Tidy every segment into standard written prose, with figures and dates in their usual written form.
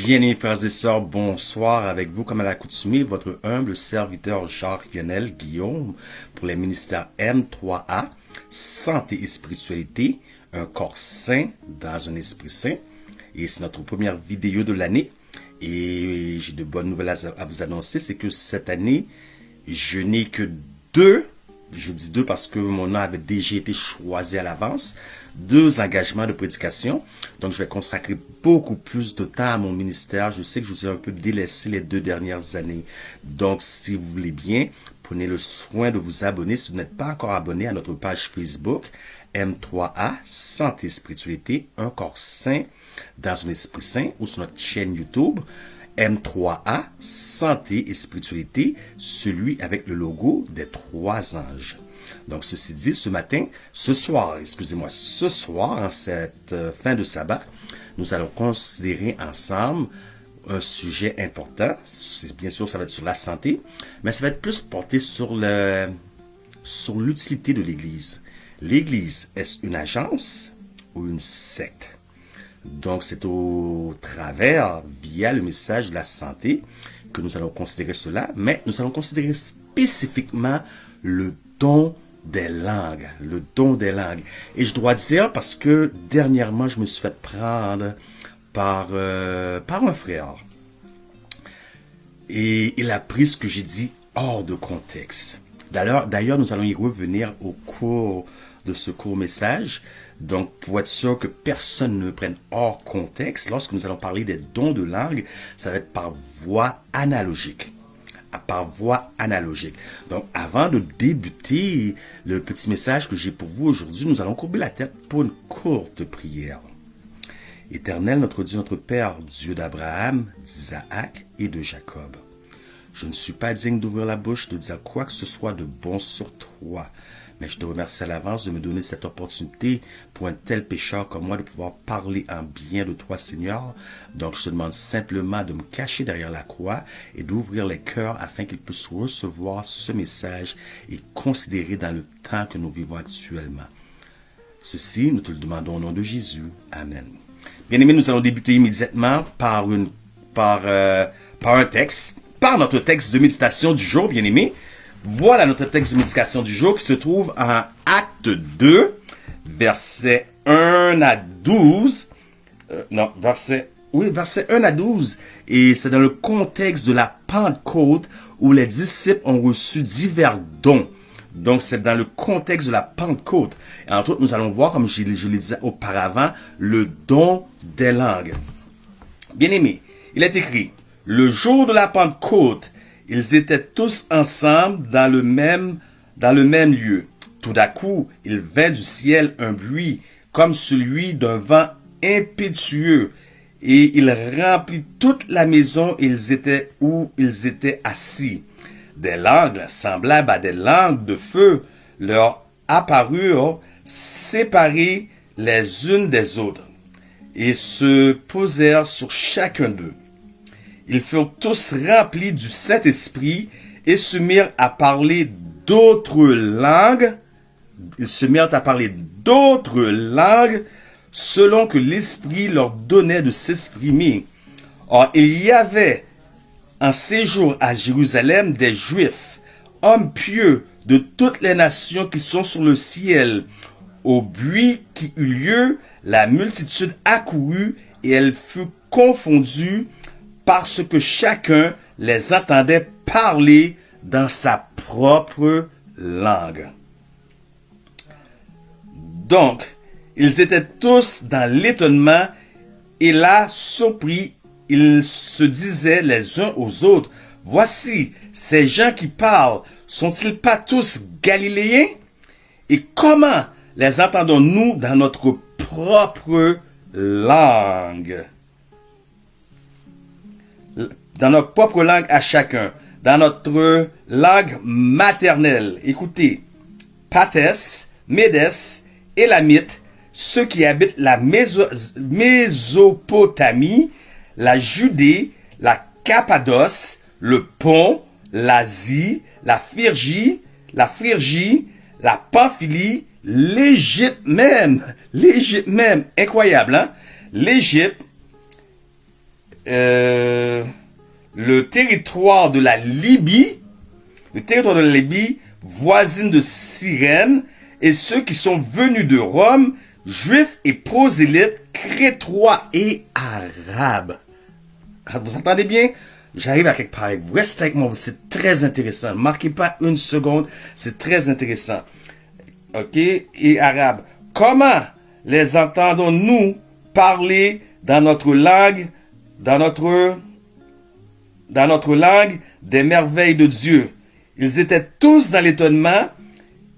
Bien-aimés frères et sœurs, bonsoir avec vous, comme à l'accoutumée, votre humble serviteur Jacques-Lionel Guillaume pour les ministères M3A, Santé et Spiritualité, un corps sain dans un esprit sain. Et c'est notre première vidéo de l'année. Et j'ai de bonnes nouvelles à vous annoncer, c'est que cette année, je n'ai que je dis deux parce que mon nom avait déjà été choisi à l'avance, 2 engagements de prédication. Donc, je vais consacrer beaucoup plus de temps à mon ministère. Je sais que je vous ai un peu délaissé les 2 dernières années. Donc, si vous voulez bien, prenez le soin de vous abonner. Si vous n'êtes pas encore abonné à notre page Facebook, M3A, Santé et Spiritualité, un corps sain dans un esprit sain, ou sur notre chaîne YouTube, M3A, Santé et Spiritualité, celui avec le logo des 3 anges. Donc, ceci dit, ce soir, en cette fin de sabbat, nous allons considérer ensemble un sujet important. Bien sûr, ça va être sur la santé, mais ça va être plus porté sur l'utilité de l'Église. L'Église, est-ce une agence ou une secte? Donc, c'est au travers, via le message de la santé, que nous allons considérer cela, mais nous allons considérer spécifiquement le don des langues, le don des langues. Et je dois dire, parce que dernièrement, je me suis fait prendre par un frère. Et il a pris ce que j'ai dit hors de contexte. D'ailleurs, nous allons y revenir au cours de ce court message. Donc, pour être sûr que personne ne me prenne hors contexte, lorsque nous allons parler des dons de langue, ça va être par voie analogique. Donc, avant de débuter le petit message que j'ai pour vous aujourd'hui, nous allons courber la tête pour une courte prière. Éternel, notre Dieu, notre Père, Dieu d'Abraham, d'Isaac et de Jacob. Je ne suis pas digne d'ouvrir la bouche, de dire quoi que ce soit de bon sur toi. Mais je te remercie à l'avance de me donner cette opportunité pour un tel pécheur comme moi de pouvoir parler en bien de toi, Seigneur. Donc, je te demande simplement de me cacher derrière la croix et d'ouvrir les cœurs afin qu'ils puissent recevoir ce message et considérer dans le temps que nous vivons actuellement. Ceci, nous te le demandons au nom de Jésus. Amen. Bien-aimés, nous allons débuter immédiatement par notre texte de méditation du jour, bien-aimés. Voilà notre texte de méditation du jour qui se trouve en Acte 2, versets 1 à 12. Verset 1 à 12. Et c'est dans le contexte de la Pentecôte où les disciples ont reçu divers dons. Donc, c'est dans le contexte de la Pentecôte. Et entre autres, nous allons voir, comme je le disais auparavant, le don des langues. Bien-aimés, il est écrit, le jour de la Pentecôte, ils étaient tous ensemble dans le même lieu. Tout à coup, il vint du ciel un bruit comme celui d'un vent impétueux, et il remplit toute la maison où ils étaient assis. Des langues semblables à des langues de feu leur apparurent séparées les unes des autres, et se posèrent sur chacun d'eux. Ils furent tous remplis du Saint-Esprit et se mirent à parler d'autres langues. Selon que l'Esprit leur donnait de s'exprimer. Or, il y avait en séjour à Jérusalem des Juifs, hommes pieux de toutes les nations qui sont sur le ciel. Au bruit qui eut lieu, la multitude accourut et elle fut confondue parce que chacun les entendait parler dans sa propre langue. Donc, ils étaient tous dans l'étonnement et là, surpris, ils se disaient les uns aux autres, « Voici, ces gens qui parlent, sont-ils pas tous galiléens? Et comment les entendons-nous dans notre propre langue? » Dans notre propre langue à chacun, dans notre langue maternelle. Écoutez, Pathès, Médès, Élamite, ceux qui habitent la Mésopotamie, la Judée, la Cappadoce, le Pont, l'Asie, la Phrygie, la Pamphylie, l'Égypte même, incroyable, hein? L'Égypte, le territoire de la Libye, voisine de Cyrène, et ceux qui sont venus de Rome, juifs et prosélytes, crétois et arabes. Vous entendez bien? J'arrive à quelque part avec vous. Restez avec moi, c'est très intéressant. Marquez pas une seconde, c'est très intéressant. Ok? Et arabes. Comment les entendons-nous parler dans notre langue, des merveilles de Dieu? Ils étaient tous dans l'étonnement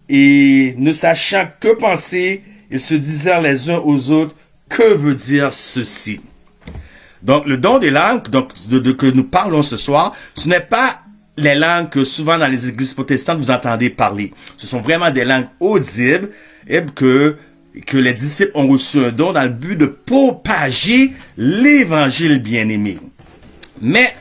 et ne sachant que penser, ils se disaient les uns aux autres, que veut dire ceci? Donc, le don des langues que nous parlons ce soir, ce n'est pas les langues que souvent dans les églises protestantes vous entendez parler. Ce sont vraiment des langues audibles et que les disciples ont reçu un don dans le but de propager l'évangile bien-aimé. Mais,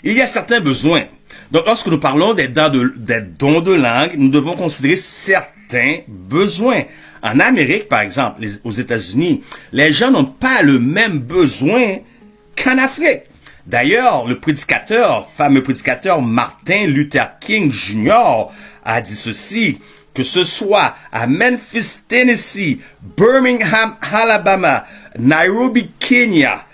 il y a certains besoins. Donc, lorsque nous parlons des dons de langue, nous devons considérer certains besoins. En Amérique, par exemple, aux États-Unis, les gens n'ont pas le même besoin qu'en Afrique. D'ailleurs, le fameux prédicateur Martin Luther King Jr. a dit ceci, que ce soit à Memphis, Tennessee, Birmingham, Alabama, Nairobi, Kenya,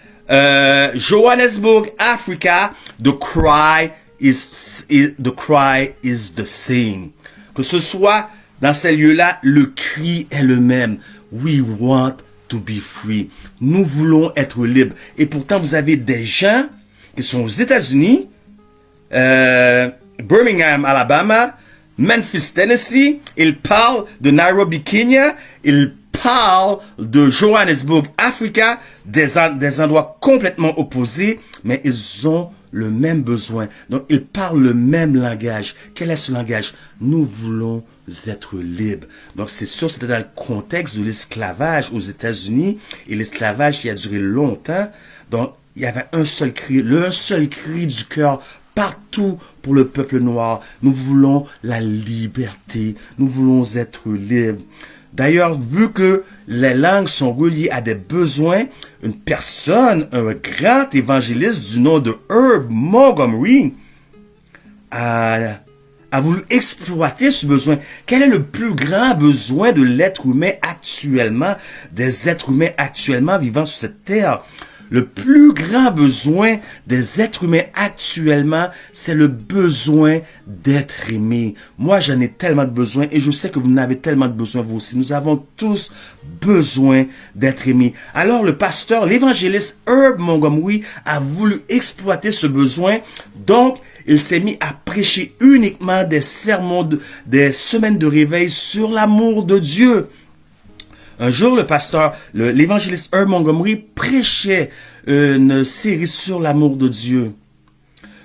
Johannesburg, Africa, the cry is the same. Que ce soit dans ces lieux-là, le cri est le même. We want to be free. Nous voulons être libres. Et pourtant, vous avez des gens qui sont aux États-Unis, Birmingham, Alabama, Memphis, Tennessee. Ils parlent de Nairobi, Kenya. Ils parlent de Johannesburg, Africa. Des endroits complètement opposés, mais ils ont le même besoin. Donc, ils parlent le même langage. Quel est ce langage? Nous voulons être libres. Donc, c'est sûr, c'était dans le contexte de l'esclavage aux États-Unis, et l'esclavage qui a duré longtemps. Donc, il y avait un seul cri du cœur partout pour le peuple noir. Nous voulons la liberté. Nous voulons être libres. D'ailleurs, vu que les langues sont reliées à des besoins, une personne, un grand évangéliste du nom de Herb Montgomery, a voulu exploiter ce besoin. Quel est le plus grand besoin de l'être humain actuellement, des êtres humains actuellement vivant sur cette terre? Le plus grand besoin des êtres humains actuellement, c'est le besoin d'être aimé. Moi, j'en ai tellement de besoin et je sais que vous en avez tellement de besoin vous aussi. Nous avons tous besoin d'être aimés. Alors, le pasteur, l'évangéliste Herb Montgomery a voulu exploiter ce besoin. Donc, il s'est mis à prêcher uniquement des sermons, des semaines de réveil sur l'amour de Dieu. Un jour, l'évangéliste Herb Montgomery prêchait une série sur l'amour de Dieu.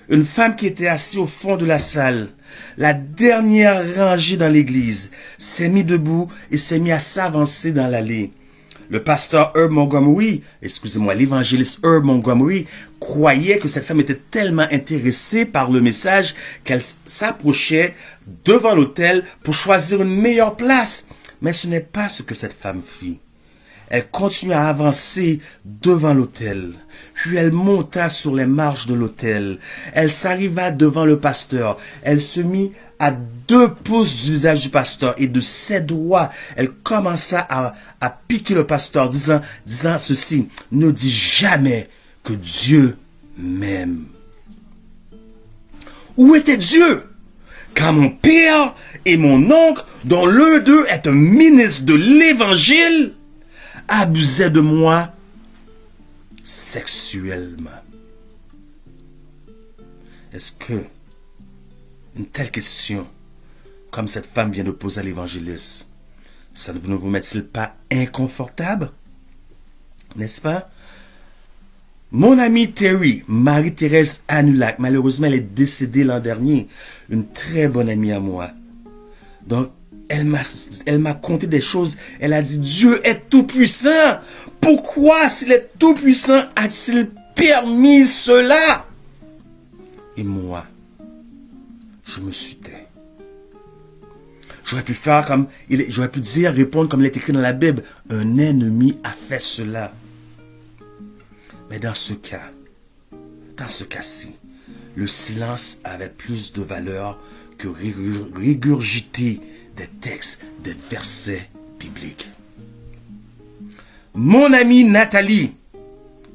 Une femme qui était assise au fond de la salle, la dernière rangée dans l'église, s'est mise debout et s'est mise à s'avancer dans l'allée. Le pasteur Herb Montgomery, l'évangéliste Herb Montgomery, croyait que cette femme était tellement intéressée par le message qu'elle s'approchait devant l'autel pour choisir une meilleure place. Mais ce n'est pas ce que cette femme fit. Elle continua à avancer devant l'autel. Puis elle monta sur les marches de l'autel. Elle s'arriva devant le pasteur. Elle se mit à 2 pouces du visage du pasteur et de ses doigts, elle commença à piquer le pasteur, disant ceci: ne dis jamais que Dieu m'aime. Où était Dieu? Car mon père et mon oncle, dont l'un d'eux est un ministre de l'Évangile, abusaient de moi sexuellement. Est-ce que une telle question, comme cette femme vient de poser à l'évangéliste, ça ne vous met-il pas inconfortable? N'est-ce pas? Mon amie Terry, Marie-Thérèse Anulac, malheureusement, elle est décédée l'an dernier. Une très bonne amie à moi. Donc, elle m'a conté des choses. Elle a dit, Dieu est tout-puissant. Pourquoi, s'il est tout-puissant, a-t-il permis cela? Et moi, je me suis tais. J'aurais pu répondre comme il est écrit dans la Bible. Un ennemi a fait cela. Mais dans ce cas, dans ce cas-ci, le silence avait plus de valeur que régurgiter des textes, des versets bibliques. Mon amie Nathalie,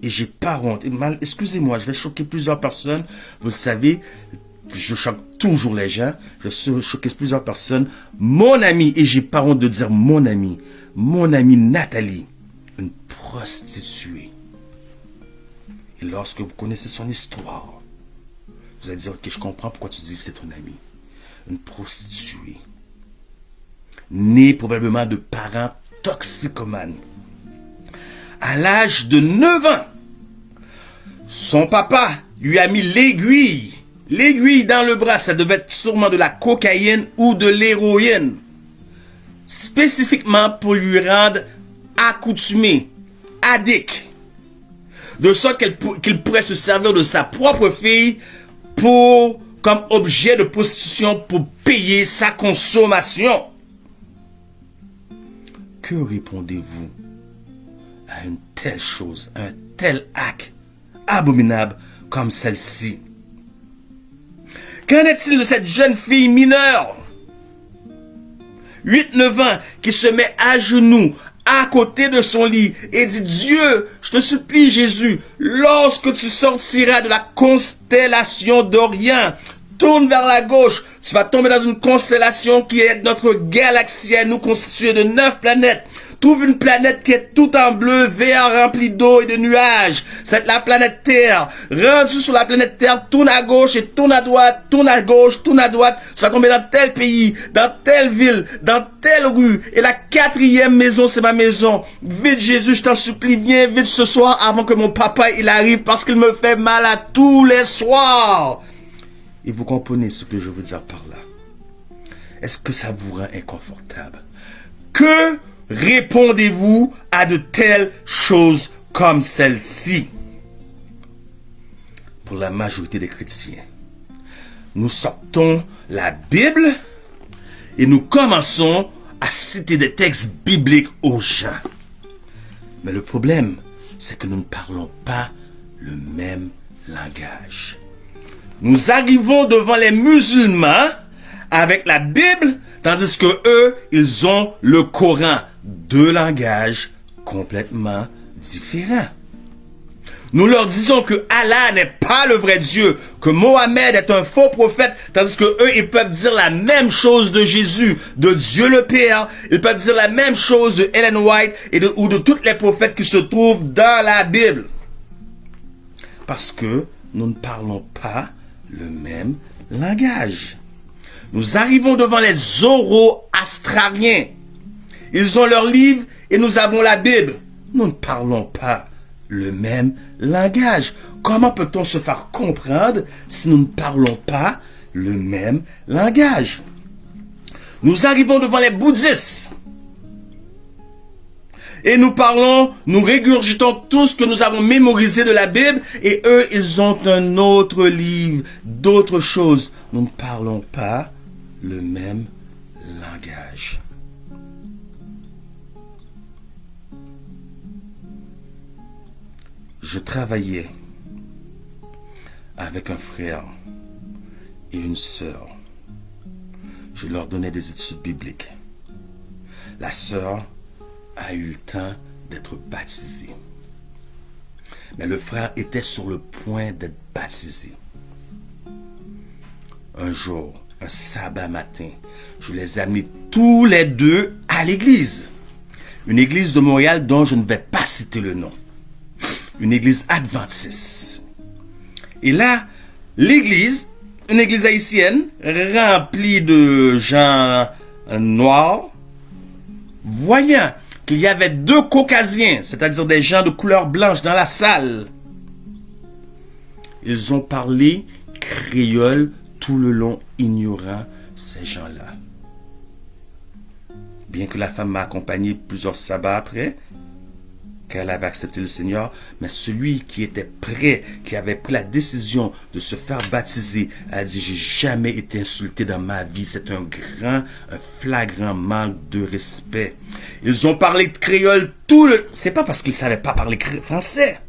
et j'ai pas honte, excusez-moi, je vais choquer plusieurs personnes, vous le savez, je choque toujours les gens, je choque plusieurs personnes. Mon ami, et j'ai pas honte de dire mon amie Nathalie, une prostituée. Et lorsque vous connaissez son histoire, vous allez dire, ok, je comprends pourquoi tu dis que c'est ton amie. Une prostituée, née probablement de parents toxicomanes. À l'âge de 9 ans, son papa lui a mis l'aiguille dans le bras. Ça devait être sûrement de la cocaïne ou de l'héroïne, spécifiquement pour lui rendre accoutumé, addict, de sorte qu'il pourrait se servir de sa propre fille comme objet de prostitution pour payer sa consommation. Que répondez-vous à une telle chose, un tel acte abominable comme celle-ci? Qu'en est-il de cette jeune fille mineure, 8-9 ans, qui se met à genoux à côté de son lit et dit, Dieu, je te supplie Jésus, lorsque tu sortiras de la constellation d'Orient, tourne vers la gauche, tu vas tomber dans une constellation qui est notre galaxie à nous, constituée de 9 planètes. Trouve une planète qui est tout en bleu, vert, remplie d'eau et de nuages. C'est la planète Terre. Rendu sur la planète Terre, tourne à gauche et tourne à droite, tourne à gauche, tourne à droite. Tu vas tomber dans tel pays, dans telle ville, dans telle rue. Et la 4e maison, c'est ma maison. Vite Jésus, je t'en supplie, viens vite ce soir avant que mon papa il arrive parce qu'il me fait mal à tous les soirs. Et vous comprenez ce que je veux dire par là? Est-ce que ça vous rend inconfortable? Que répondez-vous à de telles choses comme celle-ci? Pour la majorité des chrétiens, nous sortons la Bible et nous commençons à citer des textes bibliques aux gens. Mais le problème, c'est que nous ne parlons pas le même langage. Nous arrivons devant les musulmans avec la Bible, tandis que eux, ils ont le Coran. 2 langages complètement différents. Nous leur disons que Allah n'est pas le vrai Dieu, que Mohammed est un faux prophète, tandis que eux, ils peuvent dire la même chose de Jésus, de Dieu le Père. Ils peuvent dire la même chose de Ellen White ou de tous les prophètes qui se trouvent dans la Bible. Parce que nous ne parlons pas le même langage. Nous arrivons devant les Zoroastriens. Ils ont leur livre et nous avons la Bible. Nous ne parlons pas le même langage. Comment peut-on se faire comprendre si nous ne parlons pas le même langage? Nous arrivons devant les bouddhistes. Et nous régurgitons tout ce que nous avons mémorisé de la Bible. Et eux, ils ont un autre livre, d'autres choses. Nous ne parlons pas le même langage. Je travaillais avec un frère et une sœur. Je leur donnais des études bibliques. La sœur a eu le temps d'être baptisée. Mais le frère était sur le point d'être baptisé. Un jour, un sabbat matin, je les ai amenés tous les deux à l'église. Une église de Montréal dont je ne vais pas citer le nom. Une église adventiste. Et là, l'église, une église haïtienne, remplie de gens noirs, voyant qu'il y avait 2 caucasiens, c'est-à-dire des gens de couleur blanche dans la salle, ils ont parlé créole tout le long, ignorant ces gens-là. Bien que la femme m'a accompagné plusieurs sabbats après, qu'elle avait accepté le Seigneur, mais celui qui était prêt, qui avait pris la décision de se faire baptiser, a dit, j'ai jamais été insulté dans ma vie. C'est un flagrant manque de respect. Ils ont parlé créole c'est pas parce qu'ils savaient pas parler français.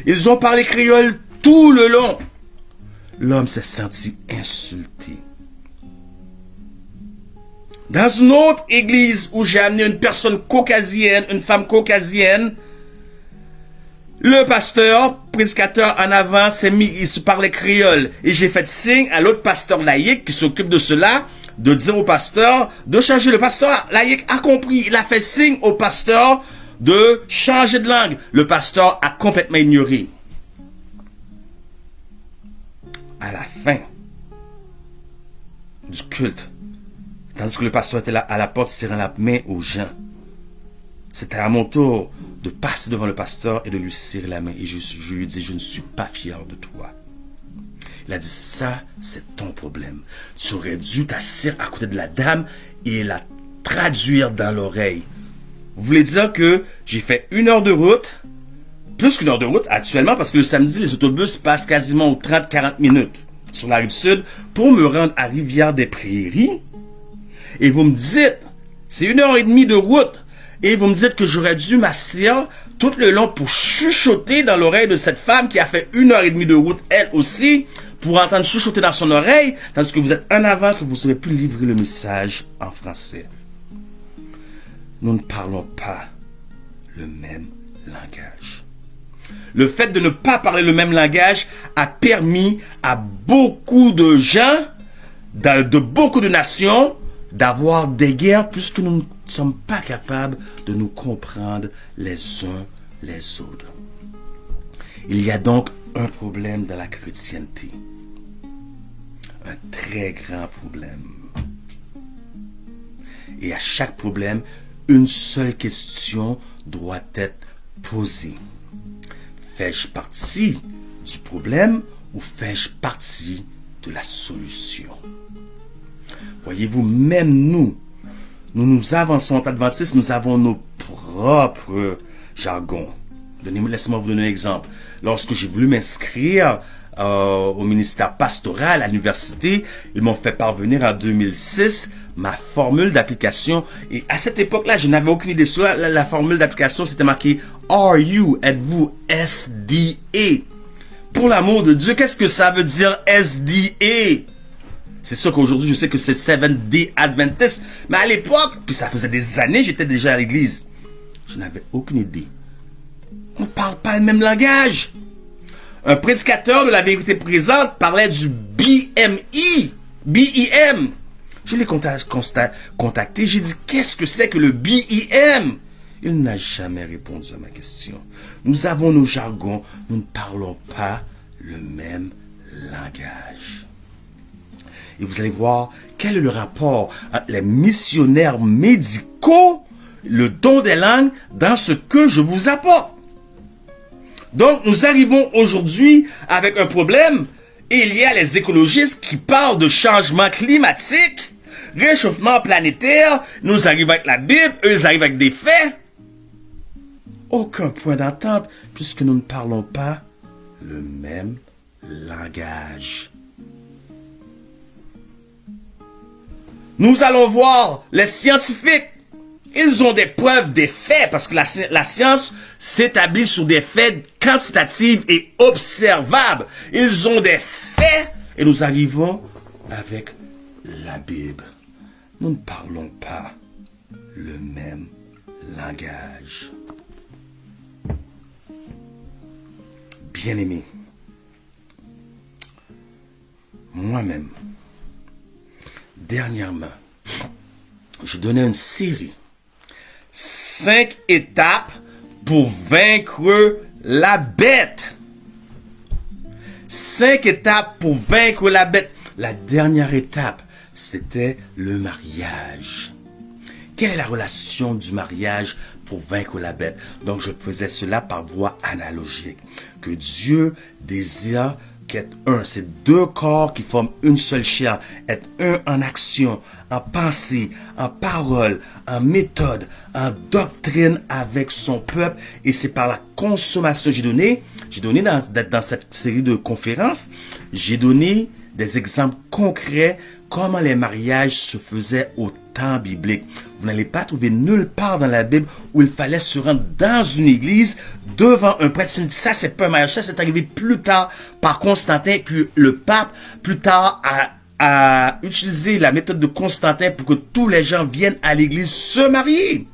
Ils ont parlé créole tout le long, l'homme s'est senti insulté. Dans une autre église où j'ai amené une personne caucasienne, une femme caucasienne, le pasteur, prédicateur en avant, il se parlait créole. Et j'ai fait signe à l'autre pasteur laïque qui s'occupe de cela, de dire au pasteur de changer. Le pasteur laïque a compris. Il a fait signe au pasteur de changer de langue. Le pasteur a complètement ignoré. À la fin du culte, tandis que le pasteur était là à la porte, serrant la main aux gens, c'était à mon tour de passer devant le pasteur et de lui serrer la main. Et je lui ai dit, je ne suis pas fier de toi. Il a dit, ça, c'est ton problème. Tu aurais dû t'asseoir à côté de la dame et la traduire dans l'oreille. Vous voulez dire que j'ai fait 1 heure de route, plus qu'1 heure de route actuellement, parce que le samedi, les autobus passent quasiment aux 30-40 minutes sur la rive sud pour me rendre à Rivière-des-Prairies. Et vous me dites, c'est 1h30 de route. Et vous me dites que j'aurais dû m'asseoir tout le long pour chuchoter dans l'oreille de cette femme qui a fait 1h30 de route, elle aussi, pour entendre chuchoter dans son oreille, tandis que vous êtes en avant, que vous aurez pu livrer le message en français. Nous ne parlons pas le même langage. Le fait de ne pas parler le même langage a permis à beaucoup de gens, de beaucoup de nations, d'avoir des guerres puisque nous ne sommes pas capables de nous comprendre les uns les autres. Il y a donc un problème dans la chrétienté. Un très grand problème. Et à chaque problème, une seule question doit être posée. Fais-je partie du problème ou fais-je partie de la solution? Voyez-vous, même nous avançons en adventistes, nous avons nos propres jargons. Laissez-moi vous donner un exemple. Lorsque j'ai voulu m'inscrire au ministère pastoral à l'université, ils m'ont fait parvenir en 2006 ma formule d'application. Et à cette époque-là, je n'avais aucune idée sur la formule d'application. C'était marqué « Are you » êtes-vous SDA? Pour l'amour de Dieu, qu'est-ce que ça veut dire SDA? C'est sûr qu'aujourd'hui, je sais que c'est Seventh-day Adventist. Mais à l'époque, puis ça faisait des années, j'étais déjà à l'église. Je n'avais aucune idée. On ne parle pas le même langage. Un prédicateur de la vérité présente parlait du BMI. BIM. Je l'ai contacté. J'ai dit, qu'est-ce que c'est que le BIM? Il n'a jamais répondu à ma question. Nous avons nos jargons. Nous ne parlons pas le même langage. Et vous allez voir quel est le rapport entre les missionnaires médicaux, le don des langues, dans ce que je vous apporte. Donc, nous arrivons aujourd'hui avec un problème. Et il y a les écologistes qui parlent de changement climatique, réchauffement planétaire. Nous arrivons avec la Bible, eux ils arrivent avec des faits. Aucun point d'entente, puisque nous ne parlons pas le même langage. Nous allons voir les scientifiques. Ils ont des preuves, des faits, parce que la science s'établit sur des faits quantitatifs et observables. Ils ont des faits et nous arrivons avec la Bible. Nous ne parlons pas le même langage. Bien-aimés, moi-même, dernièrement, je donnais une série. 5 étapes pour vaincre la bête. 5 étapes pour vaincre la bête. La dernière étape, c'était le mariage. Quelle est la relation du mariage pour vaincre la bête? Donc, je faisais cela par voie analogique. Que Dieu désire qu'être un, c'est 2 corps qui forment une seule chair. Être un en action, en pensée, en parole, en méthode, en doctrine avec son peuple. Et c'est par la consommation. J'ai donné dans cette série de conférences, j'ai donné des exemples concrets comment les mariages se faisaient au temps biblique. Vous n'allez pas trouver nulle part dans la Bible où il fallait se rendre dans une église devant un prêtre. Ça, c'est pas un mariage. Ça, c'est arrivé plus tard par Constantin. Puis le pape, plus tard, a utilisé la méthode de Constantin pour que tous les gens viennent à l'église se marier.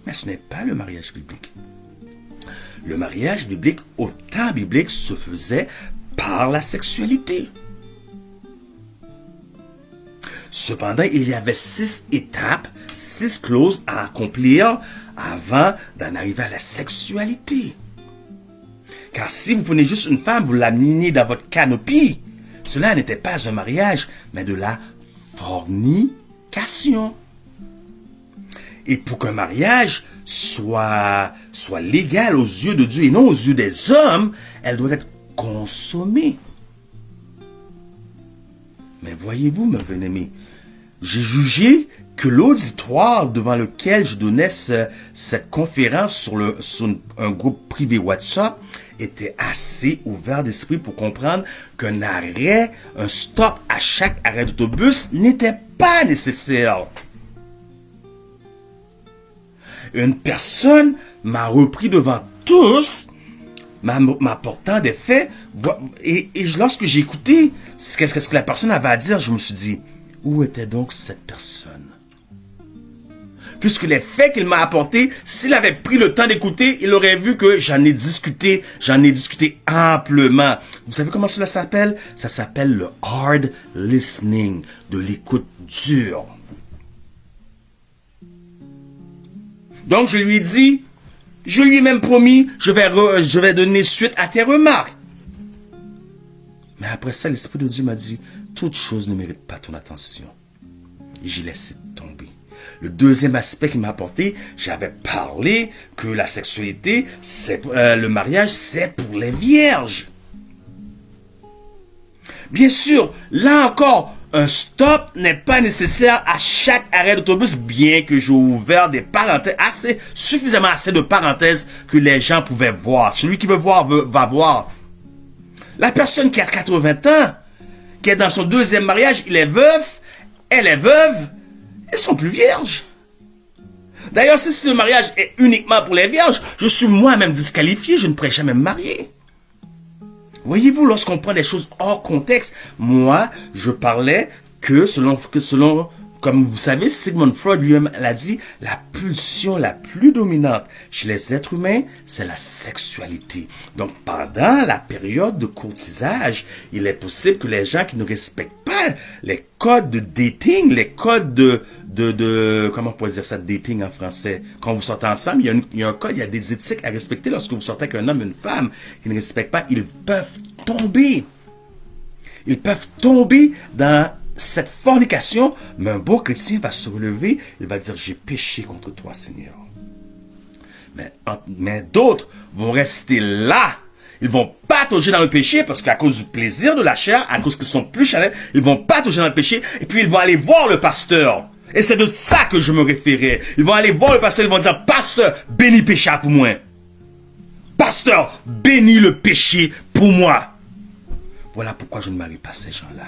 Mais ce n'est pas le mariage biblique. Le mariage biblique, au temps biblique, se faisait par la sexualité. Cependant, il y avait 6 étapes, 6 clauses à accomplir avant d'en arriver à la sexualité. Car si vous prenez juste une femme, vous l'amenez dans votre canopie, cela n'était pas un mariage, mais de la fornication. Et pour qu'un mariage soit légal aux yeux de Dieu et non aux yeux des hommes, elle doit être consommée. Mais voyez-vous, mes bien-aimés, j'ai jugé que l'auditoire devant lequel je donnais cette conférence sur un groupe privé WhatsApp était assez ouvert d'esprit pour comprendre qu'un arrêt, un stop à chaque arrêt d'autobus n'était pas nécessaire. Une personne m'a repris devant tous, m'apportant des faits, et lorsque j'ai écouté qu'est-ce que la personne avait à dire, je me suis dit, où était donc cette personne? Puisque les faits qu'il m'a apportés, s'il avait pris le temps d'écouter, il aurait vu que j'en ai discuté amplement. Vous savez comment cela s'appelle? Ça s'appelle le hard listening, de l'écoute dure. Donc je lui ai dit, je lui ai même promis, je vais donner suite à tes remarques. Mais après ça, l'Esprit de Dieu m'a dit, toute chose ne mérite pas ton attention. Et j'ai laissé tomber. Le deuxième aspect qu'il m'a apporté, j'avais parlé que la sexualité, le mariage, c'est pour les vierges. Bien sûr, là encore, un stop n'est pas nécessaire à chaque arrêt d'autobus, bien que j'ai ouvert des parenthèses, suffisamment assez de parenthèses que les gens pouvaient voir. Celui qui veut voir, va voir. La personne qui a 80 ans, qui est dans son deuxième mariage, il est veuf, elle est veuve, ils sont plus vierges. D'ailleurs, si ce mariage est uniquement pour les vierges, je suis moi-même disqualifié, je ne pourrais jamais me marier. Voyez-vous, lorsqu'on prend des choses hors contexte, moi, je parlais que selon, comme vous savez, Sigmund Freud lui-même l'a dit, la pulsion la plus dominante chez les êtres humains, c'est la sexualité. Donc, pendant la période de courtisage, il est possible que les gens qui ne respectent pas les codes de dating, les codes comment on pourrait dire ça, dating en français, quand vous sortez ensemble, il y a un code, il y a des éthiques à respecter lorsque vous sortez avec un homme et une femme qui ne respectent pas, ils peuvent tomber. Ils peuvent tomber dans cette fornication, mais un bon chrétien va se relever, il va dire, j'ai péché contre toi, Seigneur. Mais d'autres vont rester là. Ils vont patauger dans le péché parce qu'à cause du plaisir de la chair, à cause qu'ils sont plus charnels, ils vont patauger dans le péché et puis ils vont aller voir le pasteur. Et c'est de ça que je me référais. Ils vont aller voir le pasteur, ils vont dire, pasteur, bénis le péché pour moi. Pasteur, bénis le péché pour moi. Voilà pourquoi je ne marie pas ces gens-là.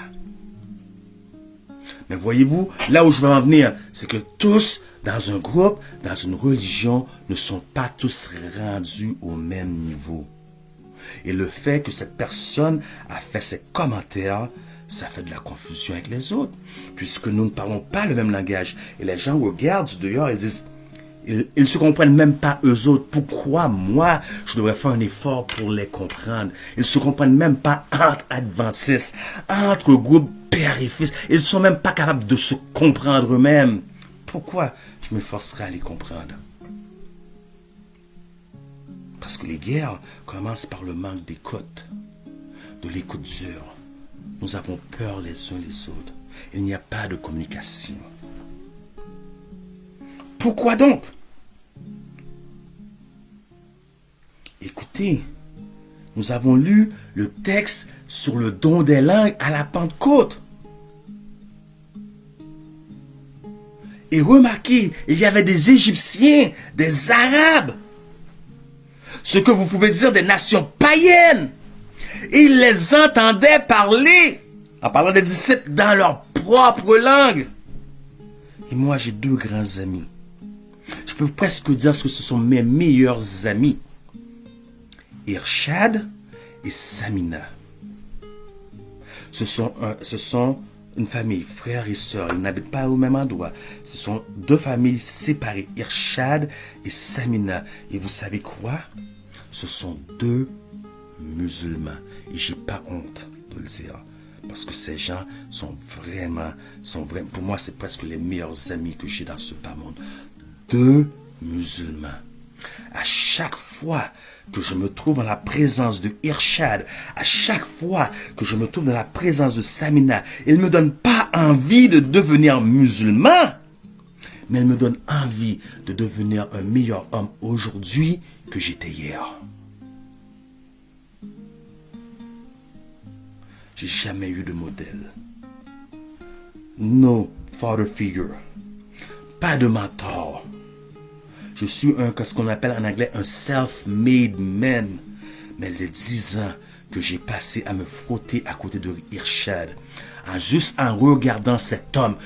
Mais voyez-vous, là où je veux en venir, c'est que tous, dans un groupe, dans une religion, ne sont pas tous rendus au même niveau. Et le fait que cette personne a fait ces commentaires, ça fait de la confusion avec les autres, puisque nous ne parlons pas le même langage. Et les gens regardent du dehors et disent, ils ne se comprennent même pas eux autres. Pourquoi moi, je devrais faire un effort pour les comprendre? Ils ne se comprennent même pas entre adventistes, entre groupes père et fils. Ils ne sont même pas capables de se comprendre eux-mêmes. Pourquoi je m'efforcerai à les comprendre? Parce que les guerres commencent par le manque d'écoute, de l'écoute dure. Nous avons peur les uns les autres. Il n'y a pas de communication. Pourquoi donc? Écoutez, nous avons lu le texte sur le don des langues à la Pentecôte. Et remarquez, il y avait des Égyptiens, des Arabes, ce que vous pouvez dire des nations païennes. Et ils les entendaient parler, en parlant des disciples, dans leur propre langue. Et moi, j'ai deux grands amis. Je peux presque dire que ce sont mes meilleurs amis. Irshad et Samina. Ce sont une famille, frères et sœurs. Ils n'habitent pas au même endroit. Ce sont deux familles séparées, Irshad et Samina. Et vous savez quoi? Ce sont deux musulmans. Et j'ai pas honte de le dire. Parce que ces gens sont vraiment, pour moi, c'est presque les meilleurs amis que j'ai dans ce bas monde. Deux musulmans. À chaque fois que je me trouve en la présence de Irshad, à chaque fois que je me trouve dans la présence de Samina, ils ne me donnent pas envie de devenir musulman, mais ils me donnent envie de devenir un meilleur homme aujourd'hui que j'étais hier. J'ai jamais eu de modèle. No father figure. Pas de mentor. Je suis ce qu'on appelle en anglais un self-made man. Mais les 10 ans que j'ai passé à me frotter à côté de Irshad, juste en regardant cet homme,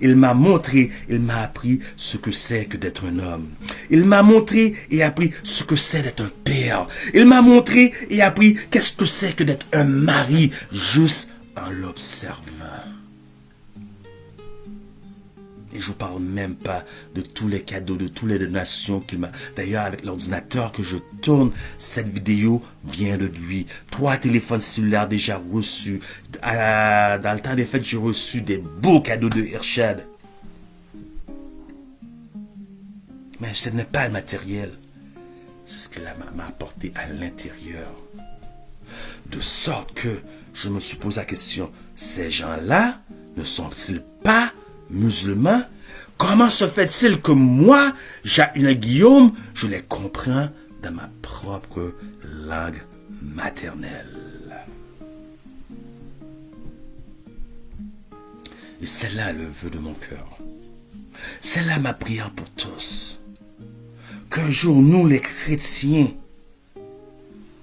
il m'a montré, il m'a appris ce que c'est que d'être un homme. Il m'a montré et appris ce que c'est d'être un père. Il m'a montré et appris qu'est-ce que c'est que d'être un mari, juste en l'observant. Et je ne parle même pas de tous les cadeaux, de toutes les donations qu'il m'a... D'ailleurs, avec l'ordinateur que je tourne, cette vidéo vient de lui. 3 téléphones cellulaires déjà reçus. Dans le temps des fêtes, j'ai reçu des beaux cadeaux de Irshad. Mais ce n'est pas le matériel. C'est ce qu'il m'a apporté à l'intérieur. De sorte que je me suis posé la question, ces gens-là ne sont-ils pas musulmans? Comment se fait-il que moi, Jacques-Lionel Guillaume, je les comprends dans ma propre langue maternelle? Et c'est là le vœu de mon cœur. C'est là ma prière pour tous. Qu'un jour, nous les chrétiens,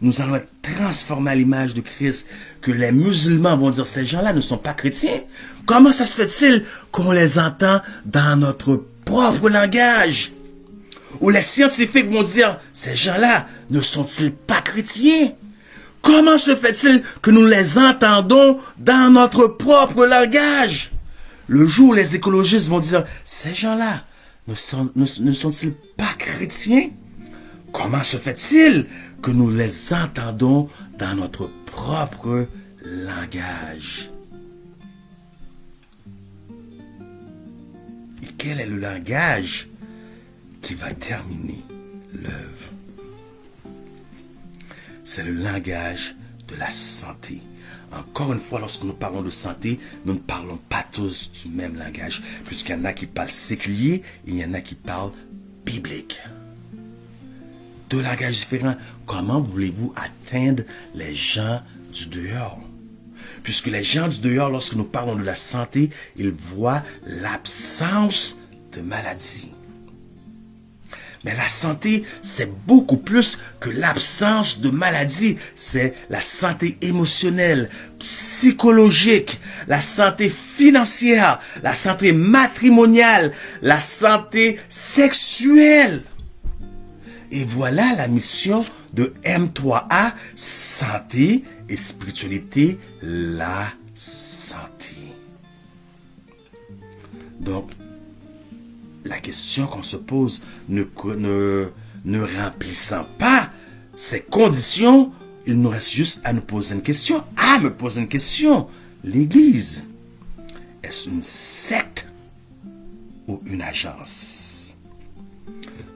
nous allons être transformés à l'image de Christ, que les musulmans vont dire, ces gens-là ne sont pas chrétiens. Comment ça se fait-il qu'on les entend dans notre propre langage? Ou les scientifiques vont dire, ces gens-là ne sont-ils pas chrétiens? Comment se fait-il que nous les entendons dans notre propre langage? Le jour où les écologistes vont dire, ces gens-là ne sont-ils pas chrétiens? Comment se fait-il que nous les entendons dans notre propre langage? Et quel est le langage qui va terminer l'œuvre? C'est le langage de la santé. Encore une fois, lorsque nous parlons de santé, nous ne parlons pas tous du même langage, puisqu'il y en a qui parlent séculier et il y en a qui parlent biblique. Deux langages différents. Comment voulez-vous atteindre les gens du dehors? Puisque les gens du dehors, lorsque nous parlons de la santé, ils voient l'absence de maladie. Mais la santé, c'est beaucoup plus que l'absence de maladie. C'est la santé émotionnelle, psychologique, la santé financière, la santé matrimoniale, la santé sexuelle. Et voilà la mission de M3A, santé et spiritualité, la santé. Donc, la question qu'on se pose, ne remplissant pas ces conditions, il nous reste juste à nous poser une question, à me poser une question. L'Église, est-ce une secte ou une agence?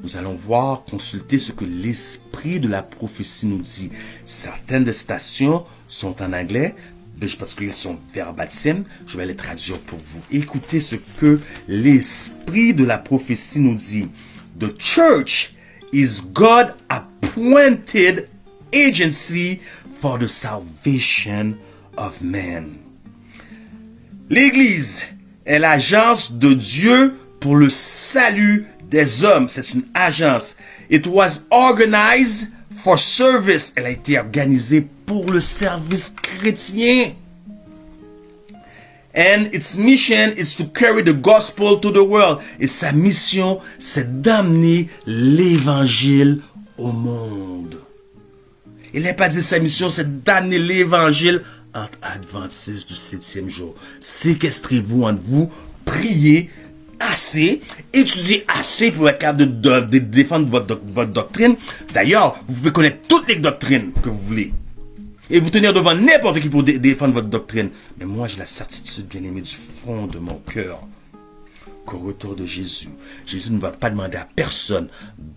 Nous allons voir, consulter ce que l'esprit de la prophétie nous dit. Certaines des citations sont en anglais, parce qu'ils sont verbatim. Je vais les traduire pour vous. Écoutez ce que l'esprit de la prophétie nous dit. The church is God appointed agency for the salvation of men. L'Église est l'agence de Dieu pour le salut des hommes. C'est une agence. It was organized for service. Elle a été organisée pour le service chrétien. And its mission is to carry the gospel to the world. Et sa mission, c'est d'amener l'évangile au monde. Il n'a pas dit sa mission, c'est d'amener l'évangile entre adventistes du 7e jour. Séquestrez-vous entre vous, priez assez, étudiez assez pour être capable de défendre votre doctrine. D'ailleurs, vous pouvez connaître toutes les doctrines que vous voulez. Et vous tenir devant n'importe qui pour défendre votre doctrine. Mais moi, j'ai la certitude, bien-aimé, du fond de mon cœur, qu'au retour de Jésus, Jésus ne va pas demander à personne,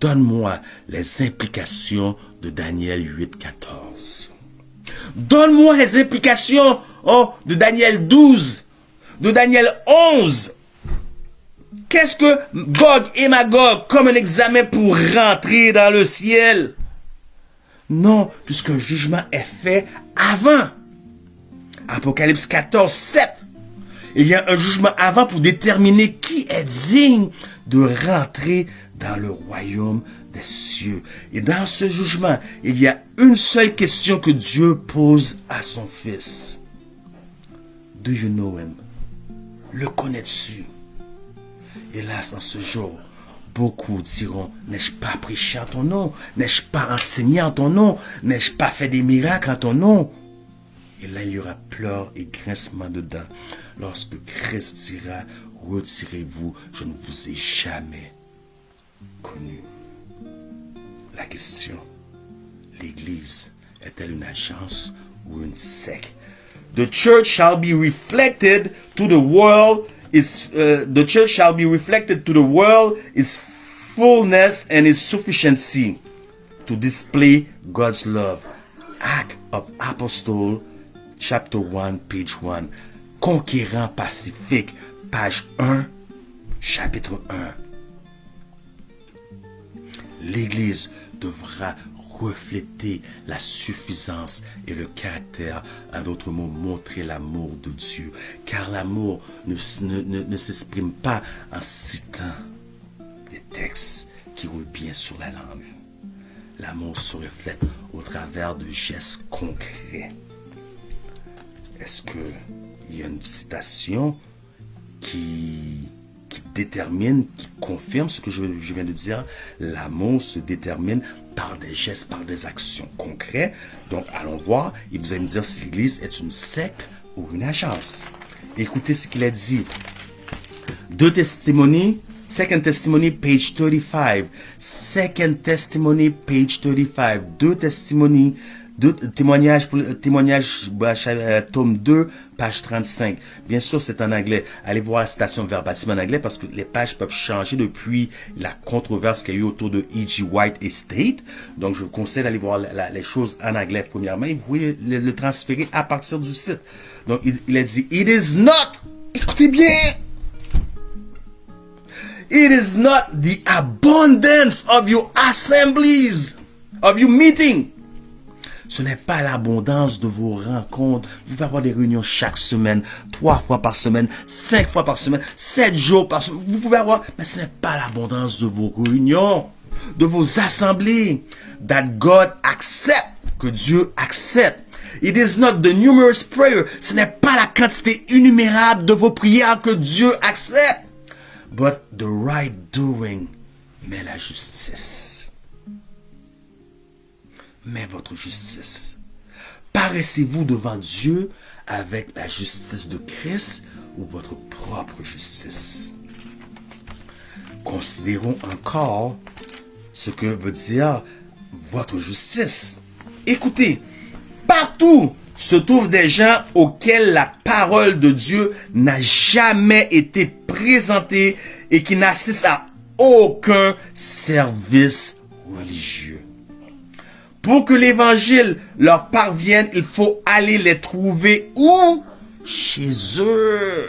donne-moi les implications de Daniel 8:14. Donne-moi les implications de Daniel 12, de Daniel 11. Qu'est-ce que Gog et Magog comme un examen pour rentrer dans le ciel? Non, puisque le jugement est fait avant. Apocalypse 14:7. Il y a un jugement avant pour déterminer qui est digne de rentrer dans le royaume des cieux. Et dans ce jugement, il y a une seule question que Dieu pose à son fils. Do you know him? Le connais-tu? Hélas, en ce jour, beaucoup diront, n'ai-je pas prêché en ton nom? N'ai-je pas enseigné en ton nom? N'ai-je pas fait des miracles en ton nom? Et là, il y aura pleurs et grincements de dents lorsque Christ dira, retirez-vous, je ne vous ai jamais connu. La question, l'Église est-elle une agence ou une secte? The church shall be reflected to the world. The church shall be reflected to the world its fullness and its sufficiency to display God's love. Act of Apostle, chapter 1, page 1. Conquérant pacifique, page 1, chapitre 1. L'Église devra refléter la suffisance et le caractère, en d'autres mots, montrer l'amour de Dieu. Car l'amour ne s'exprime pas en citant des textes qui roulent bien sur la langue. L'amour se reflète au travers de gestes concrets. Est-ce qu'il y a une citation qui détermine, qui confirme ce que je viens de dire? L'amour se détermine par des gestes, par des actions concrètes. Donc, allons voir. Et vous allez me dire si l'Église est une secte ou une agence. Écoutez ce qu'il a dit. 2 Testimonies, 2 Testimony, page 35. 2 Testimony, page 35. 2 Testimony, témoignages, tome 2, page 35. Bien sûr, c'est en anglais. Allez voir la citation verbatim en anglais parce que les pages peuvent changer depuis la controverse qu'il y a eu autour de E.G. White et State. Donc, je vous conseille d'aller voir les choses en anglais premièrement et vous pouvez le transférer à partir du site. Donc, il a dit, it is not, écoutez bien, it is not the abundance of your assemblies, of your meeting. Ce n'est pas l'abondance de vos rencontres. Vous pouvez avoir des réunions chaque semaine, 3 fois par semaine, 5 fois par semaine, 7 jours par semaine. Vous pouvez avoir, mais ce n'est pas l'abondance de vos réunions, de vos assemblées. That God accept, que Dieu accepte. It is not the numerous prayer. Ce n'est pas la quantité innumérable de vos prières que Dieu accepte. But the right doing, mais la justice. Mais votre justice. Paraissez-vous devant Dieu avec la justice de Christ ou votre propre justice? Considérons encore ce que veut dire votre justice. Écoutez, partout se trouvent des gens auxquels la parole de Dieu n'a jamais été présentée et qui n'assistent à aucun service religieux. Pour que l'évangile leur parvienne, il faut aller les trouver où? Chez eux.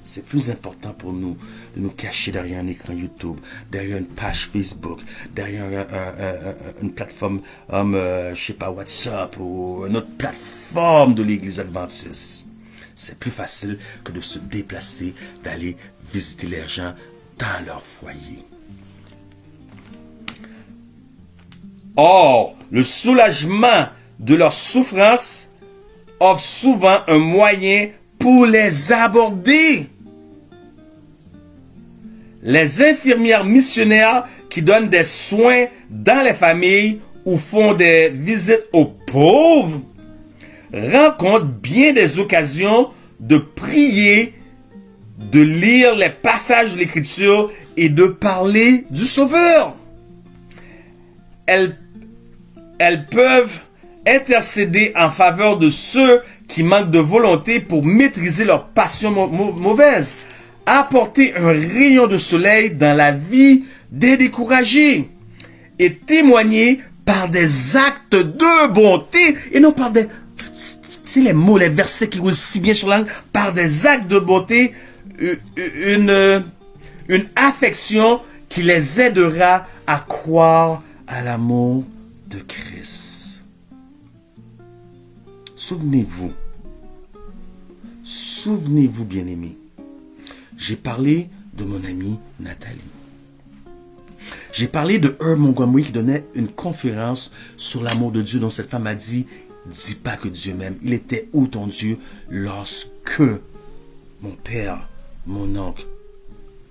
C'est plus important pour nous de nous cacher derrière un écran YouTube, derrière une page Facebook, derrière une plateforme, je sais pas, WhatsApp ou une autre plateforme de l'Église adventiste. C'est plus facile que de se déplacer, d'aller visiter les gens dans leur foyer. Or, le soulagement de leur souffrance offre souvent un moyen pour les aborder. Les infirmières missionnaires qui donnent des soins dans les familles ou font des visites aux pauvres rencontrent bien des occasions de prier, de lire les passages de l'Écriture et de parler du Sauveur. Elles peuvent intercéder en faveur de ceux qui manquent de volonté pour maîtriser leurs passions mauvaises, apporter un rayon de soleil dans la vie des découragés et témoigner par des actes de bonté et non par des, c'est les mots, les versets qui roulent si bien sur la langue, par des actes de bonté, une affection qui les aidera à croire à l'amour de Christ. Souvenez-vous, bien-aimés, j'ai parlé de mon amie Nathalie. J'ai parlé de Herb Montgomery qui donnait une conférence sur l'amour de Dieu dont cette femme a dit « Dis pas que Dieu m'aime. Il était où ton Dieu lorsque mon père, mon oncle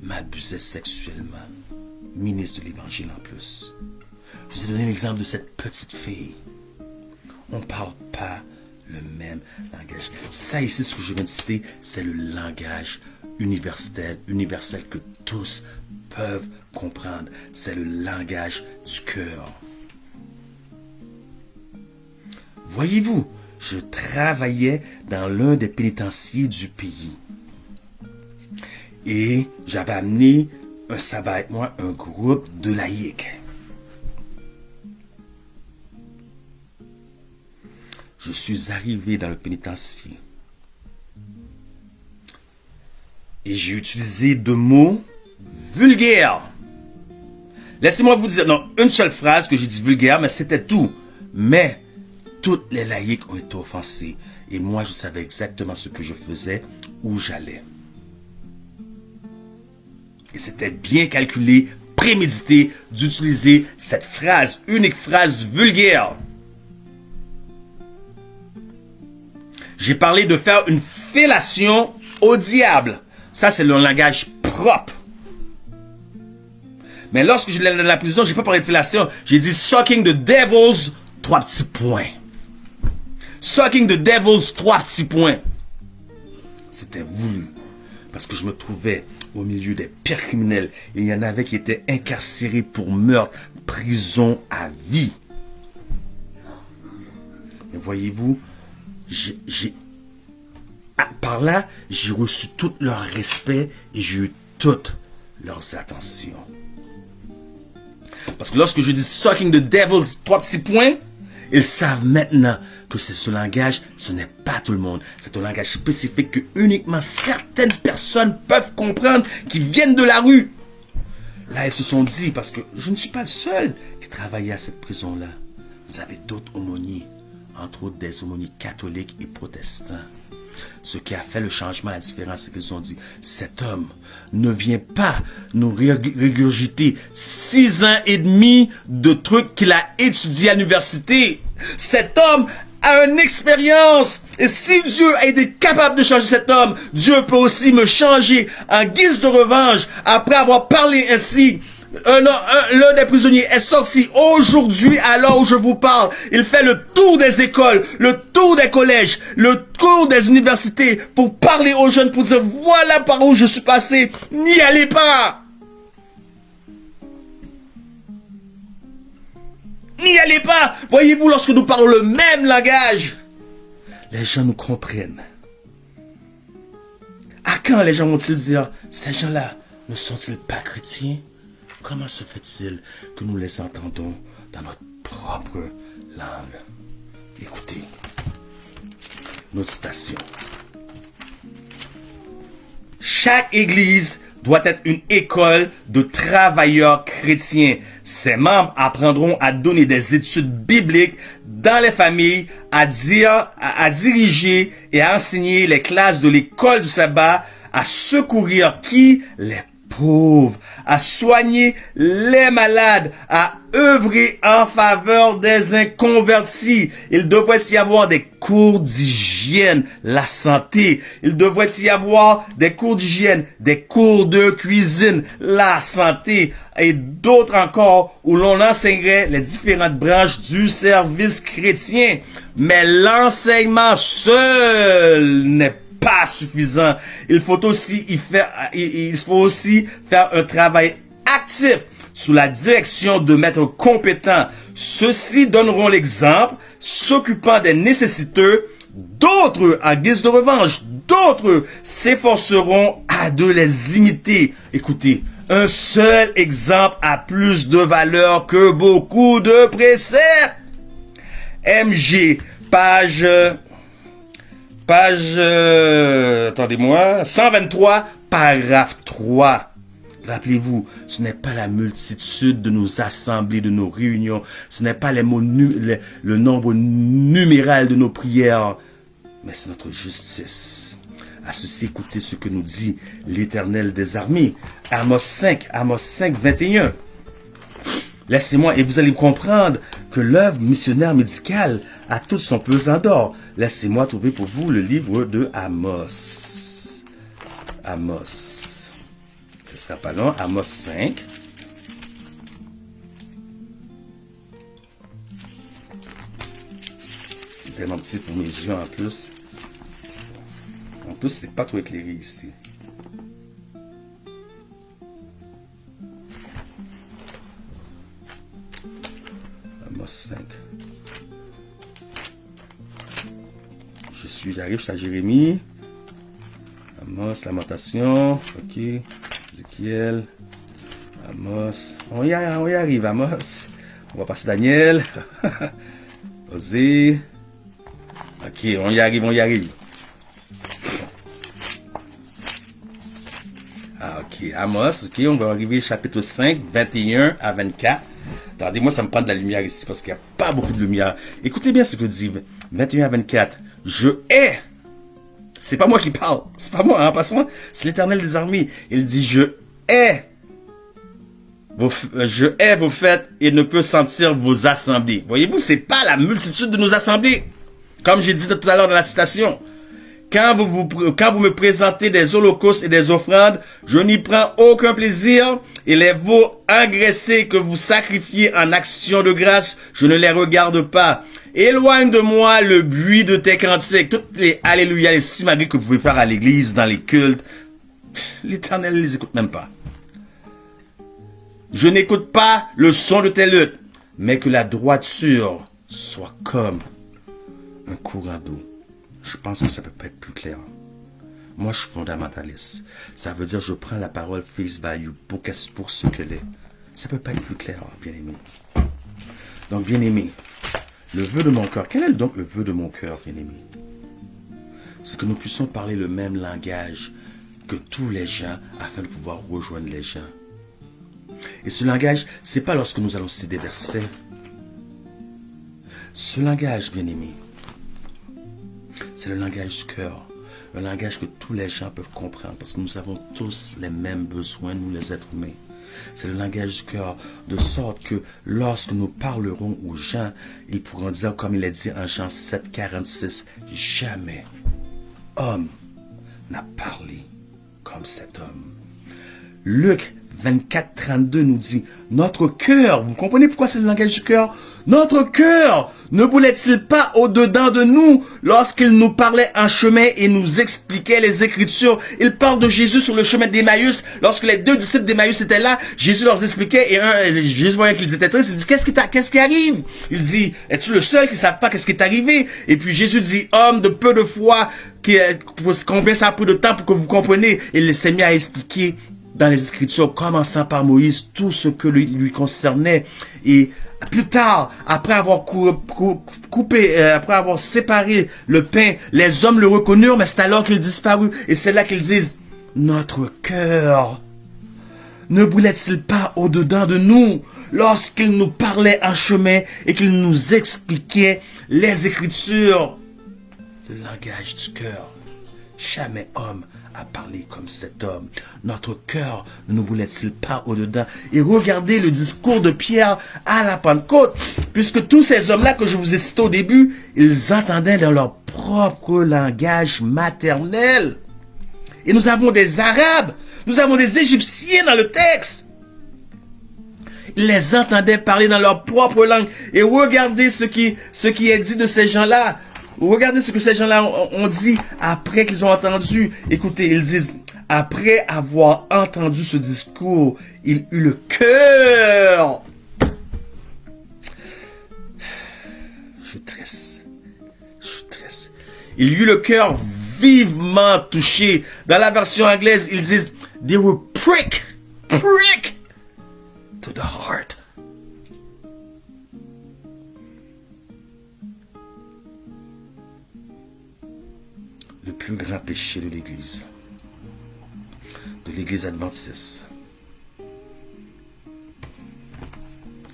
m'abusait sexuellement. » Ministre de l'Évangile en plus. Je vous ai donné l'exemple de cette petite fille. On ne parle pas le même langage. Ça ici, ce que je viens de citer, c'est le langage universel que tous peuvent comprendre. C'est le langage du cœur. Voyez-vous, je travaillais dans l'un des pénitenciers du pays. Et j'avais amené un sabbat avec moi, un groupe de laïcs. Je suis arrivé dans le pénitencier. Et j'ai utilisé deux mots vulgaires. Laissez-moi vous dire, non, une seule phrase que j'ai dit vulgaire, mais c'était tout. Mais toutes les laïcs ont été offensés. Et moi, je savais exactement ce que je faisais, où j'allais. Et c'était bien calculé, prémédité, d'utiliser cette phrase, unique phrase vulgaire. J'ai parlé de faire une fellation au diable. Ça, c'est le langage propre. Mais lorsque je l'ai dans la prison, j'ai pas parlé de fellation. J'ai dit sucking the devils, 3 petits points. Sucking the devils, 3 petits points. C'était voulu. Parce que je me trouvais au milieu des pires criminels. Il y en avait qui étaient incarcérés pour meurtre, prison à vie. Mais voyez-vous, par là, j'ai reçu tout leur respect et j'ai eu toutes leurs attentions. Parce que lorsque je dis sucking the devils, 3 petits points, ils savent maintenant que ce langage, ce n'est pas tout le monde. C'est un langage spécifique que uniquement certaines personnes peuvent comprendre qui viennent de la rue. Là, ils se sont dit, parce que je ne suis pas le seul qui travaillait à cette prison-là. Vous avez d'autres aumôniers, entre autres des aumôniers catholiques et protestants. Ce qui a fait le changement, la différence, c'est qu'ils ont dit, cet homme ne vient pas nous régurgiter 6 ans et demi de trucs qu'il a étudiés à l'université. Cet homme a une expérience. Et si Dieu a été capable de changer cet homme, Dieu peut aussi me changer en guise de revanche après avoir parlé ainsi. L'un des prisonniers est sorti aujourd'hui à l'heure où je vous parle. Il fait le tour des écoles, le tour des collèges, le tour des universités pour parler aux jeunes, pour dire voilà par où je suis passé, n'y allez pas. N'y allez pas. Voyez-vous, lorsque nous parlons le même langage, les gens nous comprennent. À quand les gens vont-ils dire, ces gens-là ne sont-ils pas chrétiens? Comment se fait-il que nous les entendons dans notre propre langue? Écoutez, notre citation. Chaque église doit être une école de travailleurs chrétiens. Ses membres apprendront à donner des études bibliques dans les familles, à diriger et à enseigner les classes de l'école du sabbat, à secourir qui? Les pauvres, à soigner les malades, à œuvrer en faveur des inconvertis. Il devrait y avoir des cours d'hygiène, la santé. Il devrait y avoir des cours d'hygiène, des cours de cuisine, la santé, et d'autres encore où l'on enseignerait les différentes branches du service chrétien. Mais l'enseignement seul n'est pas suffisant. Il faut aussi faire un travail actif sous la direction de maîtres compétents. Ceux-ci donneront l'exemple, s'occupant des nécessiteux. D'autres, en guise de revanche, d'autres s'efforceront de les imiter. Écoutez, un seul exemple a plus de valeur que beaucoup de préceptes. MG, page, attendez-moi, 123, paragraphe 3. Rappelez-vous, ce n'est pas la multitude de nos assemblées, de nos réunions, ce n'est pas le nombre numéral de nos prières, mais c'est notre justice. À ceci, écoutez ce que nous dit l'Éternel des armées. Amos 5, 21. Laissez-moi, et vous allez comprendre que l'œuvre missionnaire médicale a tout son pesant d'or. Laissez-moi trouver pour vous le livre de Amos. Amos. Ce ne sera pas long. Amos 5. C'est tellement petit pour mes yeux en plus. En plus, c'est pas trop éclairé ici. Amos 5. J'arrive à Jérémie. Amos, lamentation. Ok. Ézéchiel. Amos. On y arrive, Amos. On va passer Daniel. Osée. Ok, on y arrive. Ok, Amos, ok, on va arriver chapitre 5, 21 à 24. Attendez-moi, ça me prend de la lumière ici parce qu'il n'y a pas beaucoup de lumière. Écoutez bien ce que dit 21 à 24. Je hais. C'est pas moi qui parle. C'est pas moi, en passant. C'est l'Éternel des armées. Il dit, je hais vos fêtes et ne peux sentir vos assemblées. Voyez-vous, c'est pas la multitude de nos assemblées. Comme j'ai dit tout à l'heure dans la citation. Quand vous me présentez des holocaustes et des offrandes, je n'y prends aucun plaisir, et les veaux engraissés que vous sacrifiez en action de grâce, je ne les regarde pas. Éloigne de moi le bruit de tes cantiques, toutes les alléluia, les simagrées que vous pouvez faire à l'église, dans les cultes. L'Éternel ne les écoute même pas. Je n'écoute pas le son de tes luttes, mais que la droiture soit comme un courant d'eau. Je pense que ça peut pas être plus clair. Moi, je suis fondamentaliste. Ça veut dire que je prends la parole face value pour ce qu'elle est. Ça peut pas être plus clair, bien-aimé. Donc, bien-aimé, le vœu de mon cœur. Quel est donc le vœu de mon cœur, bien-aimé? C'est que nous puissions parler le même langage que tous les gens afin de pouvoir rejoindre les gens. Et ce langage, c'est pas lorsque nous allons citer des versets. Ce langage, bien-aimé, c'est le langage du cœur, un langage que tous les gens peuvent comprendre parce que nous avons tous les mêmes besoins, nous les êtres humains. C'est le langage du cœur, de sorte que lorsque nous parlerons aux gens, ils pourront dire, comme il est dit en Jean 7, 46, jamais homme n'a parlé comme cet homme. Luc 24, 32 nous dit, notre cœur, vous comprenez pourquoi c'est le langage du cœur? Notre cœur ne boulait-il pas au-dedans de nous lorsqu'il nous parlait en chemin et nous expliquait les Écritures? Il parle de Jésus sur le chemin d'Emmaüs. Lorsque les deux disciples d'Emmaüs étaient là, Jésus leur expliquait et Jésus voyant qu'ils étaient tristes, il dit, qu'est-ce qui arrive? Il dit, es-tu le seul qui ne savent pas qu'est-ce qui est arrivé? Et puis Jésus dit, homme de peu de foi, combien ça a pris de temps pour que vous compreniez? Et il s'est mis à expliquer dans les Écritures, commençant par Moïse, tout ce que lui concernait. Et plus tard, après avoir après avoir séparé le pain, les hommes le reconnurent, mais c'est alors qu'il disparut. Et c'est là qu'ils disent, notre cœur ne brûlait-il pas au-dedans de nous lorsqu'il nous parlait en chemin et qu'il nous expliquait les Écritures? Le langage du cœur. Jamais homme à parler comme cet homme? Notre cœur ne nous brûlait-il pas au-dedans? Et regardez le discours de Pierre à la Pentecôte, puisque tous ces hommes-là que je vous ai cités au début, ils entendaient dans leur propre langage maternel. Et nous avons des Arabes, nous avons des Égyptiens dans le texte. Ils les entendaient parler dans leur propre langue. Et regardez ce qui est dit de ces gens-là. Regardez ce que ces gens-là ont dit après qu'ils ont entendu. Écoutez, ils disent, après avoir entendu ce discours, il eut le cœur. Je suis triste. Il eut le cœur vivement touché. Dans la version anglaise, ils disent, they were prick to the heart. Le plus grand péché de l'Église adventiste,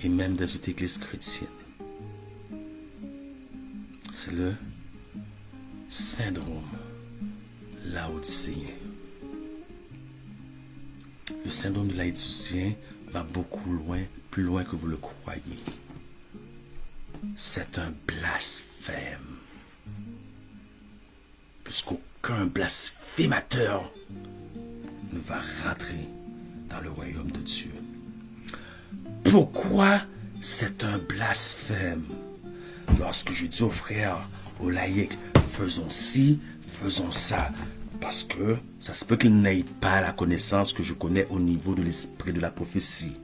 et même des autres églises chrétiennes, c'est le syndrome laodicéen. Le syndrome de laodicéen va beaucoup loin, plus loin que vous le croyez. C'est un blasphème. Puisqu'aucun blasphémateur ne va rentrer dans le royaume de Dieu. Pourquoi c'est un blasphème? Lorsque je dis aux frères, aux laïcs, faisons ci, faisons ça, parce que ça se peut qu'ils n'aient pas la connaissance que je connais au niveau de l'esprit de la prophétie.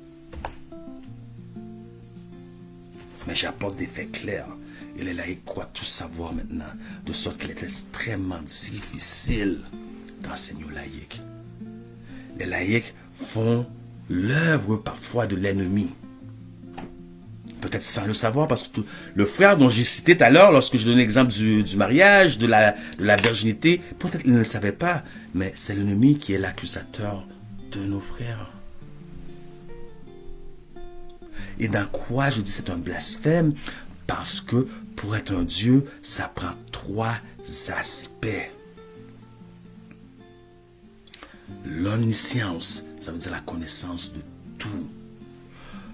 Mais j'apporte des faits clairs. Et les laïcs croient tout savoir maintenant, de sorte qu'il est extrêmement difficile d'enseigner aux laïcs. Les laïcs font l'œuvre parfois de l'ennemi. Peut-être sans le savoir, parce que le frère dont j'ai cité tout à l'heure, lorsque je donnais l'exemple du mariage, de la virginité, peut-être qu'il ne le savait pas, mais c'est l'ennemi qui est l'accusateur de nos frères. Et dans quoi je dis c'est un blasphème? Parce que pour être un Dieu, ça prend 3 aspects. L'omniscience, ça veut dire la connaissance de tout.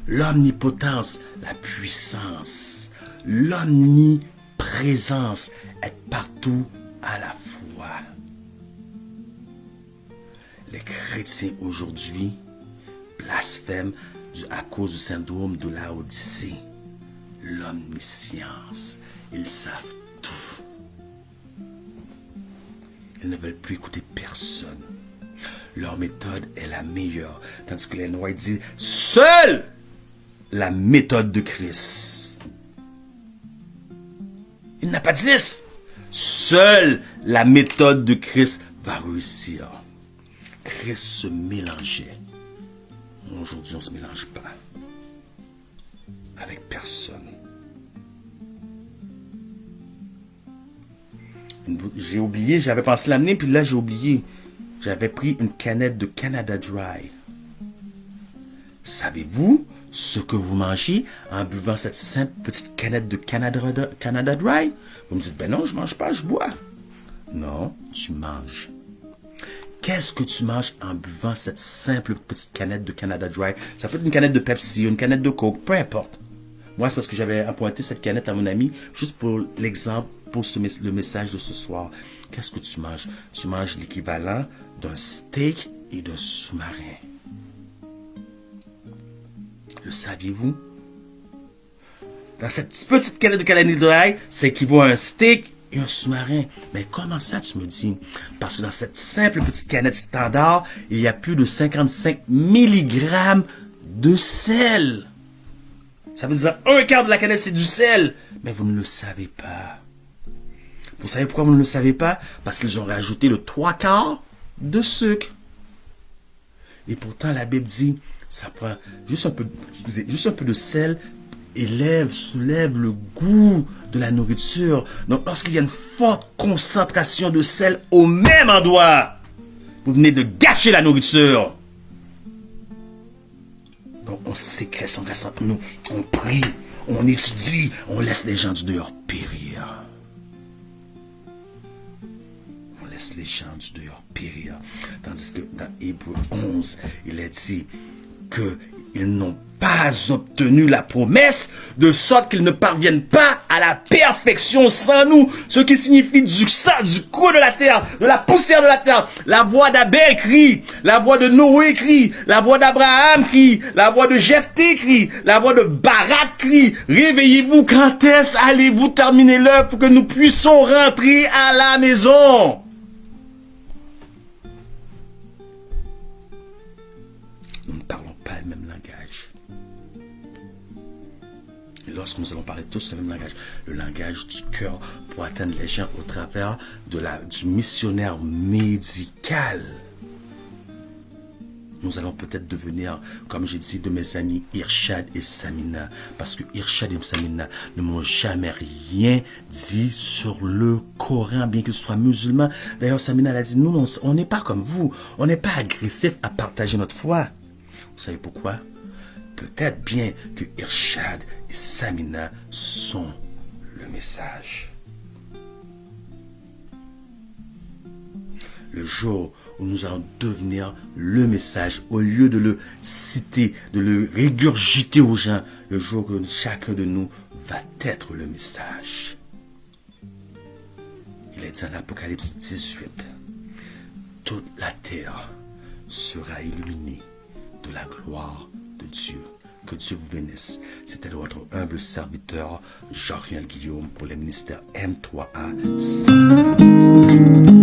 L'omnipotence, la puissance. L'omniprésence, être partout à la fois. Les chrétiens aujourd'hui blasphèment à cause du syndrome de Laodicée. L'omniscience. Ils savent tout. Ils ne veulent plus écouter personne. Leur méthode est la meilleure. Tandis que les Noirs disent, seule la méthode de Christ. Il n'a pas 10. Seule la méthode de Christ va réussir. Christ se mélangeait. Aujourd'hui, on ne se mélange pas avec personne. J'ai oublié, j'avais pensé l'amener, puis là j'ai oublié. J'avais pris une canette de Canada Dry. Savez-vous ce que vous mangez en buvant cette simple petite canette de Canada Dry? Vous me dites, ben non, je ne mange pas, je bois. Non, tu manges. Qu'est-ce que tu manges en buvant cette simple petite canette de Canada Dry? Ça peut être une canette de Pepsi, une canette de Coke, peu importe. Moi, c'est parce que j'avais appointé cette canette à mon ami, juste pour l'exemple, pour le message de ce soir. Qu'est-ce que tu manges? Tu manges l'équivalent d'un steak et d'un sous-marin. Le saviez-vous? Dans cette petite canette de Canada Dry, c'est équivaut à un steak et un sous-marin. Mais comment ça, tu me dis? Parce que dans cette simple petite canette standard, il y a plus de 55 mg de sel. Ça veut dire un quart de la canette, c'est du sel. Mais vous ne le savez pas. Vous savez pourquoi vous ne le savez pas? Parce qu'ils ont rajouté le 3/4 de sucre. Et pourtant, la Bible dit, ça prend juste un peu de sel et soulève le goût de la nourriture. Donc, lorsqu'il y a une forte concentration de sel au même endroit, vous venez de gâcher la nourriture. Donc, on sécrète, on reste entre nous, on prie, on étudie, on laisse les gens du dehors périr. laisse les gens du dehors périr. Tandis que dans Hébreux 11, il est dit qu'ils n'ont pas obtenu la promesse, de sorte qu'ils ne parviennent pas à la perfection sans nous, ce qui signifie du sang, du creux de la terre, de la poussière de la terre. La voix d'Abel crie, la voix de Noé crie, la voix d'Abraham crie, la voix de Jephthé crie, la voix de Barak crie. Réveillez-vous, quand est-ce allez-vous terminer l'heure pour que nous puissions rentrer à la maison? Nous ne parlons pas le même langage. Et lorsque nous allons parler tous le même langage du cœur pour atteindre les gens au travers du missionnaire médical, nous allons peut-être devenir, comme j'ai dit, de mes amis Irshad et Samina. Parce que Irshad et Samina ne m'ont jamais rien dit sur le Coran, bien qu'ils soient musulmans. D'ailleurs, Samina elle a dit, nous, on n'est pas comme vous. On n'est pas agressif à partager notre foi. Vous savez pourquoi? Peut-être bien que Irshad et Samina sont le message. Le jour où nous allons devenir le message, au lieu de le citer, de le régurgiter aux gens, le jour où chacun de nous va être le message. Il est dit en Apocalypse 18, toute la terre sera illuminée de la gloire de Dieu. Que Dieu vous bénisse. C'était votre humble serviteur, Jean-Riel Guillaume, pour le ministère M3A. Santé et spiritualité.